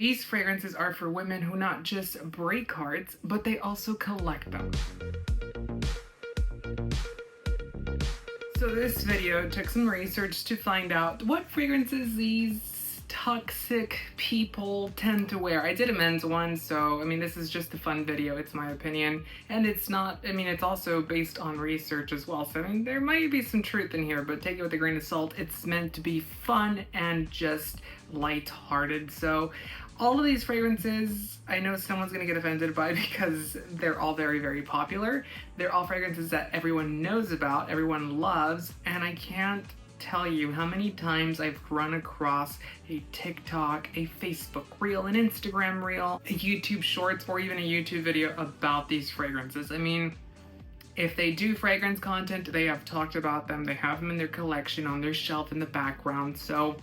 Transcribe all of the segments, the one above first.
These fragrances are for women who not just break hearts, but they also collect them. So this video took some research to find out what fragrances these toxic people tend to wear. I did a men's one, so I mean this is just a fun video, it's my opinion, and it's not, I mean it's also based on research as well, so I mean there might be some truth in here, but take it with a grain of salt. It's meant to be fun and just light-hearted. So all of these fragrances, I know someone's gonna get offended by because they're all very, very popular. They're all fragrances that everyone knows about, everyone loves, and I can't tell you how many times I've run across a TikTok, a Facebook reel, an Instagram reel, a YouTube shorts, or even a YouTube video about these fragrances. I mean, if they do fragrance content, they have talked about them, they have them in their collection, on their shelf in the background, so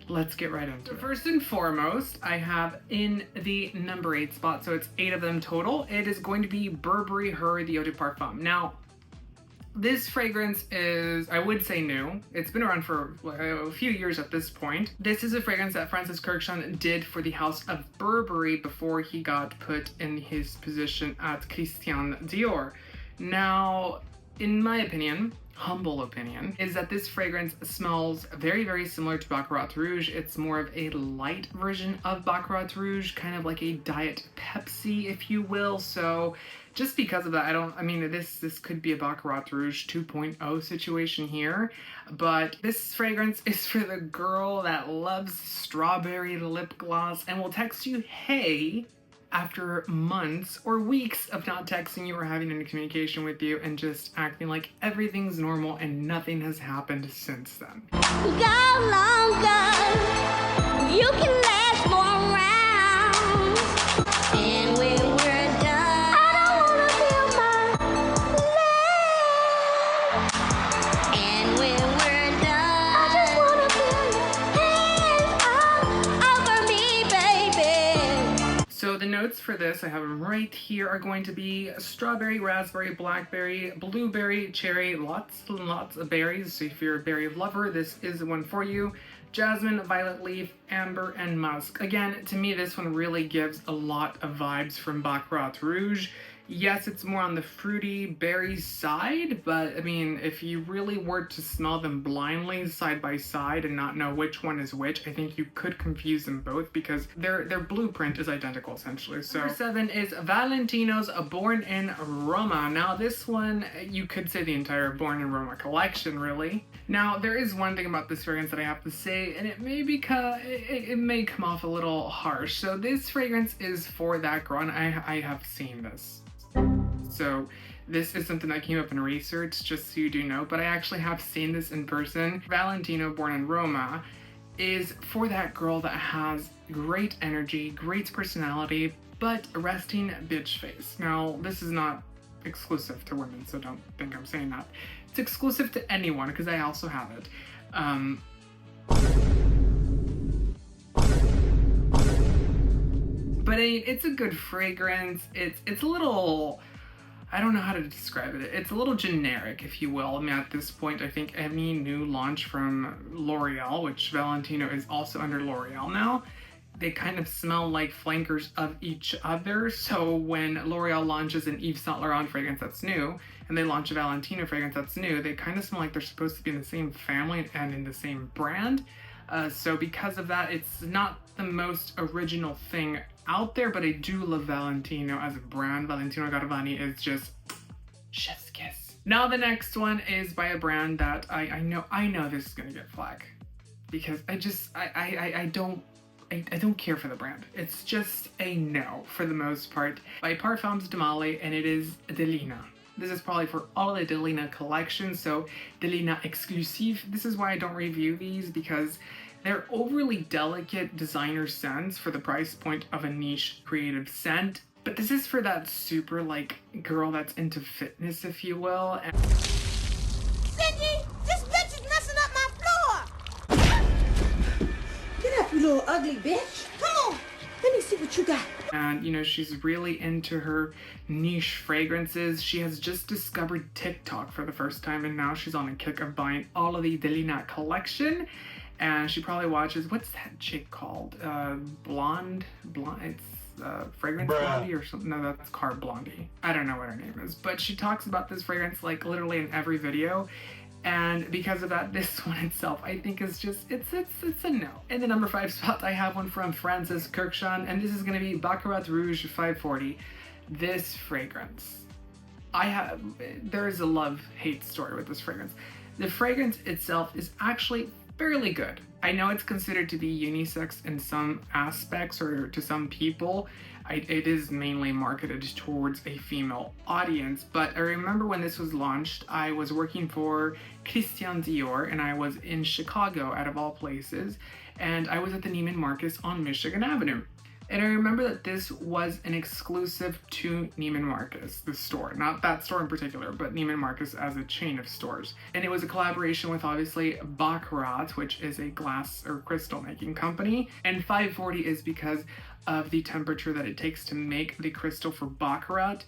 let's get right into it. First and foremost, I have in the number 8 spot, so it's 8 of them total, it is going to be Burberry Her the Eau de Parfum. Now, this fragrance is, I would say, new. It's been around for a few years at this point. This is a fragrance that Francis Kurkdjian did for the House of Burberry before he got put in his position at Christian Dior. Now, in my opinion, humble opinion, is that this fragrance smells very, very similar to Baccarat Rouge. It's more of a light version of Baccarat Rouge, kind of like a Diet Pepsi, if you will. So just because of that, I mean, this could be a Baccarat Rouge 2.0 situation here, but this fragrance is for the girl that loves strawberry lip gloss and will text you, hey, after months or weeks of not texting you or having any communication with you and just acting like everything's normal and nothing has happened since then. Go longer, you can last more rounds, and when we're done, I don't wanna feel my legs, and when we're done, I just wanna feel your hands all over me, baby. So the notes for this, I have them right here, are going to be strawberry, raspberry, blackberry, blueberry, cherry, lots and lots of berries. So if you're a berry lover, this is the one for you. Jasmine, violet leaf, amber, and musk. Again, to me, this one really gives a lot of vibes from Baccarat Rouge. Yes, it's more on the fruity berry side, but I mean, if you really were to smell them blindly side by side and not know which one is which, I think you could confuse them both because their blueprint is identical essentially. So number 7 is Valentino's Born in Roma. Now this one, you could say the entire Born in Roma collection really. Now there is one thing about this fragrance that I have to say, and it may it may come off a little harsh. So this fragrance is for that girl, and I have seen this. So this is something that came up in research, just so you do know, but I actually have seen this in person. Valentino Born in Roma is for that girl that has great energy, great personality, but a resting bitch face. Now, this is not exclusive to women, so don't think I'm saying that. It's exclusive to anyone, because I also have it. But it's a good fragrance. It's a little, I don't know how to describe it. It's a little generic, if you will. I mean, at this point, I think any new launch from L'Oreal, which Valentino is also under L'Oreal now, they kind of smell like flankers of each other. So when L'Oreal launches an Yves Saint Laurent fragrance that's new, and they launch a Valentino fragrance that's new, they kind of smell like they're supposed to be in the same family and in the same brand. So because of that, it's not the most original thing out there, but I do love Valentino as a brand. Valentino Garavani is just chef's kiss. Now the next one is by a brand that I know this is gonna get flack because I don't care for the brand. It's just a no for the most part. By Parfums de Mali, and it is Delina. This is probably for all the Delina collections, so Delina exclusive. This is why I don't review these, because they're overly delicate designer scents for the price point of a niche creative scent. But this is for that super like girl that's into fitness, if you will. Cindy, this bitch is messing up my floor. Get up, you little ugly bitch. Come on, let me see what you got. And you know, she's really into her niche fragrances. She has just discovered TikTok for the first time, and now she's on a kick of buying all of the Delina collection. and she probably watches, what's that chick called? Blonde, it's Fragrance Blondie or something. No, that's Carb Blondie. I don't know what her name is, but she talks about this fragrance like literally in every video. And because of that, this one itself, I think is just, it's a no. In the number 5 spot, I have one from Francis Kurkdjian, and this is gonna be Baccarat Rouge 540. This fragrance, there is a love-hate story with this fragrance. The fragrance itself is actually fairly good. I know it's considered to be unisex in some aspects or to some people. It is mainly marketed towards a female audience, but I remember when this was launched, I was working for Christian Dior and I was in Chicago, out of all places, and I was at the Neiman Marcus on Michigan Avenue. And I remember that this was an exclusive to Neiman Marcus, the store. Not that store in particular, but Neiman Marcus as a chain of stores. And it was a collaboration with obviously Baccarat, which is a glass or crystal making company. And 540 is because of the temperature that it takes to make the crystal for Baccarat.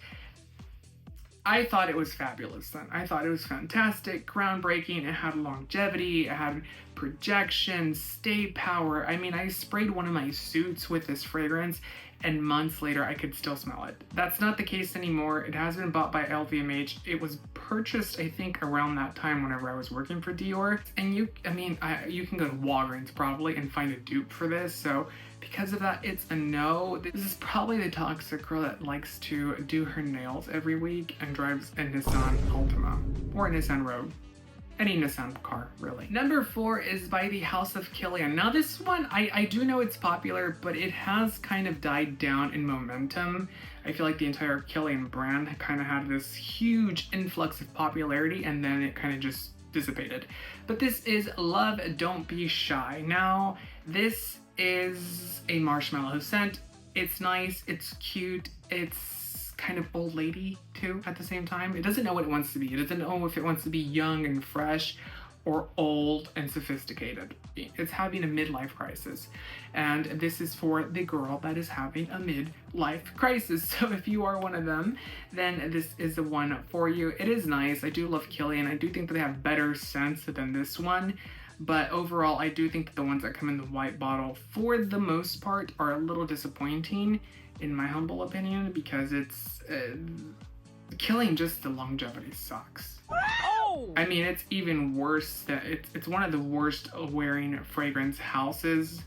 I thought it was fabulous then. I thought it was fantastic, groundbreaking. It had longevity, it had projection, stay power. I mean, I sprayed one of my suits with this fragrance and months later I could still smell it. That's not the case anymore. It has been bought by LVMH. It was purchased, I think, around that time whenever I was working for Dior. And you can go to Walgreens probably and find a dupe for this. So because of that, it's a no. This is probably the toxic girl that likes to do her nails every week and drives a Nissan Altima or a Nissan Rogue. Any Nissan car, really. Number 4 is by the House of Kilian. Now this one, I do know it's popular, but it has kind of died down in momentum. I feel like the entire Kilian brand kind of had this huge influx of popularity and then it kind of just dissipated. But this is Love Don't Be Shy. Now, this is a marshmallow scent. It's nice, it's cute, it's kind of old lady too at the same time. It doesn't know what it wants to be. It doesn't know if it wants to be young and fresh or old and sophisticated. It's having a midlife crisis. And this is for the girl that is having a midlife crisis. So if you are one of them, then this is the one for you. It is nice. I do love Kilian. I do think that they have better scents than this one. But overall, I do think that the ones that come in the white bottle, for the most part, are a little disappointing, in my humble opinion, because it's Kilian, just the longevity sucks. Oh! I mean, it's even worse. That it's one of the worst wearing fragrance houses.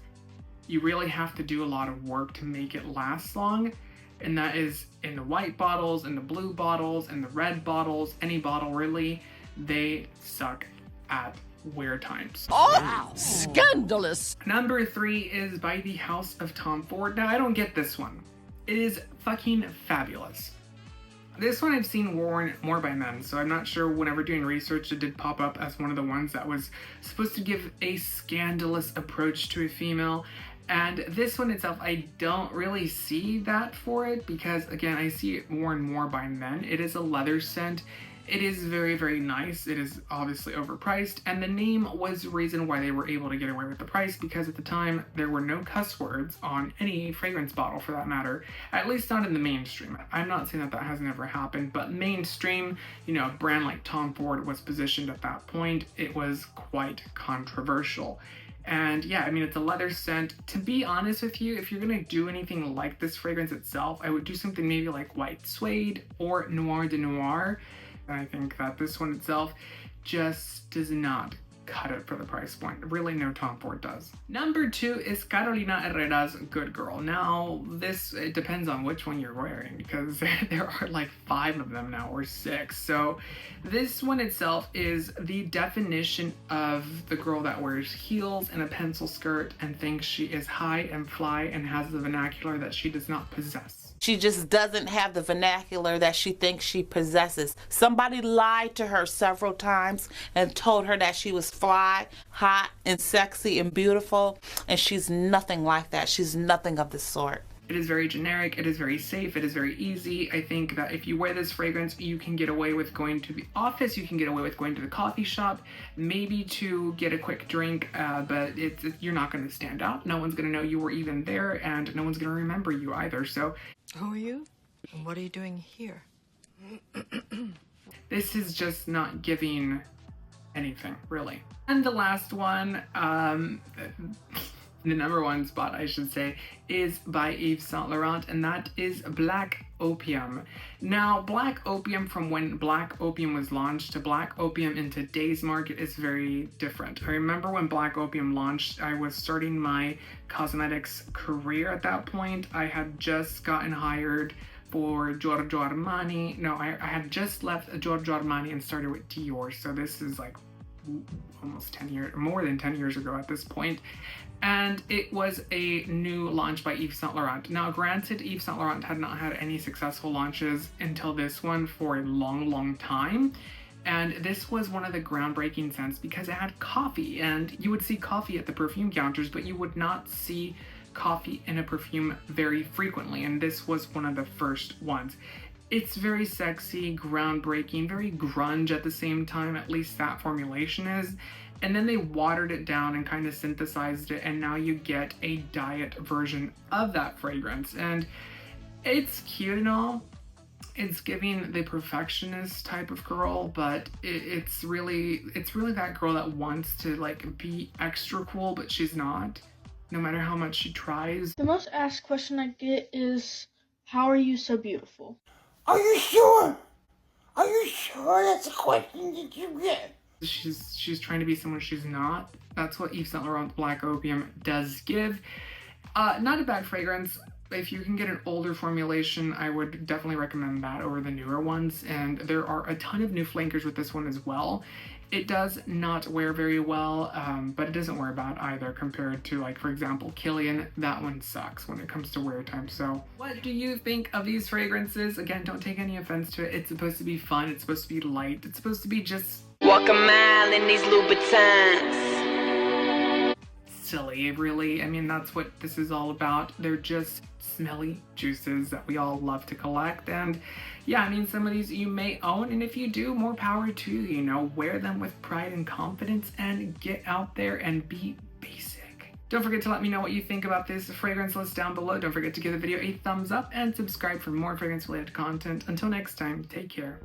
You really have to do a lot of work to make it last long, and that is in the white bottles, in the blue bottles, in the red bottles, any bottle really. They suck at wear times. Oh, scandalous! Number 3 is by the House of Tom Ford. Now, I don't get this one. It is fucking fabulous. This one I've seen worn more by men, so I'm not sure. Whenever doing research, it did pop up as one of the ones that was supposed to give a scandalous approach to a female. And this one itself, I don't really see that for it because, again, I see it worn more by men. It is a leather scent. It is very, very nice. It is obviously overpriced, and the name was the reason why they were able to get away with the price, because at the time there were no cuss words on any fragrance bottle for that matter, at least not in the mainstream. I'm not saying that that has never happened, but mainstream, you know, a brand like Tom Ford was positioned at that point. It was quite controversial. And yeah, I mean, it's a leather scent. To be honest with you, if you're gonna do anything like this fragrance itself, I would do something maybe like white suede or noir de noir. And I think that this one itself just does not cut it for the price point. Really, no Tom Ford does. Number 2 is Carolina Herrera's Good Girl. Now, it depends on which one you're wearing, because there are like 5 of them now, or 6. So this one itself is the definition of the girl that wears heels and a pencil skirt and thinks she is high and fly and has the vernacular that she does not possess. She just doesn't have the vernacular that she thinks she possesses. Somebody lied to her several times and told her that she was fly, hot, and sexy and beautiful, and she's nothing like that. She's nothing of the sort. It is very generic, it is very safe, it is very easy. I think that if you wear this fragrance, you can get away with going to the office, you can get away with going to the coffee shop, maybe to get a quick drink, but you're not going to stand out. No one's going to know you were even there, and no one's going to remember you either. So, who are you? And what are you doing here? This is just not giving anything, really. And the last one, the number one spot, I should say, is by Yves Saint Laurent, and that is Black Opium. Now, Black Opium, from when Black Opium was launched to Black Opium in today's market, is very different. I remember when Black Opium launched, I was starting my cosmetics career at that point. I had just gotten hired for Giorgio Armani. No, I had just left Giorgio Armani and started with Dior, so this is like almost 10 years, more than 10 years ago at this point. And it was a new launch by Yves Saint Laurent. Now, granted, Yves Saint Laurent had not had any successful launches until this one for a long time. And this was one of the groundbreaking scents because it had coffee, and you would see coffee at the perfume counters, but you would not see coffee in a perfume very frequently, and this was one of the first ones. It's very sexy, groundbreaking, very grunge at the same time, at least that formulation is. And then they watered it down and kind of synthesized it, and now you get a diet version of that fragrance. And it's cute and all. It's giving the perfectionist type of girl, but it's really that girl that wants to like be extra cool, but she's not, no matter how much she tries. The most asked question I get is, how are you so beautiful? Are you sure? Are you sure that's a question that you get? She's trying to be someone she's not. That's what Yves Saint Laurent Black Opium does give. Not a bad fragrance. If you can get an older formulation, I would definitely recommend that over the newer ones. And there are a ton of new flankers with this one as well. It does not wear very well, but it doesn't wear bad either compared to, like, for example, Kilian. That one sucks when it comes to wear time. So what do you think of these fragrances? Again, don't take any offense to it. It's supposed to be fun. It's supposed to be light. It's supposed to be just walk a mile in these Louboutins. Silly, really. I mean, that's what this is all about. They're just smelly juices that we all love to collect. And yeah, I mean, some of these you may own, and if you do, more power to you. You know, wear them with pride and confidence and get out there and be basic. Don't forget to let me know what you think about this fragrance list down below. Don't forget to give the video a thumbs up and subscribe for more fragrance related content. Until next time, take care.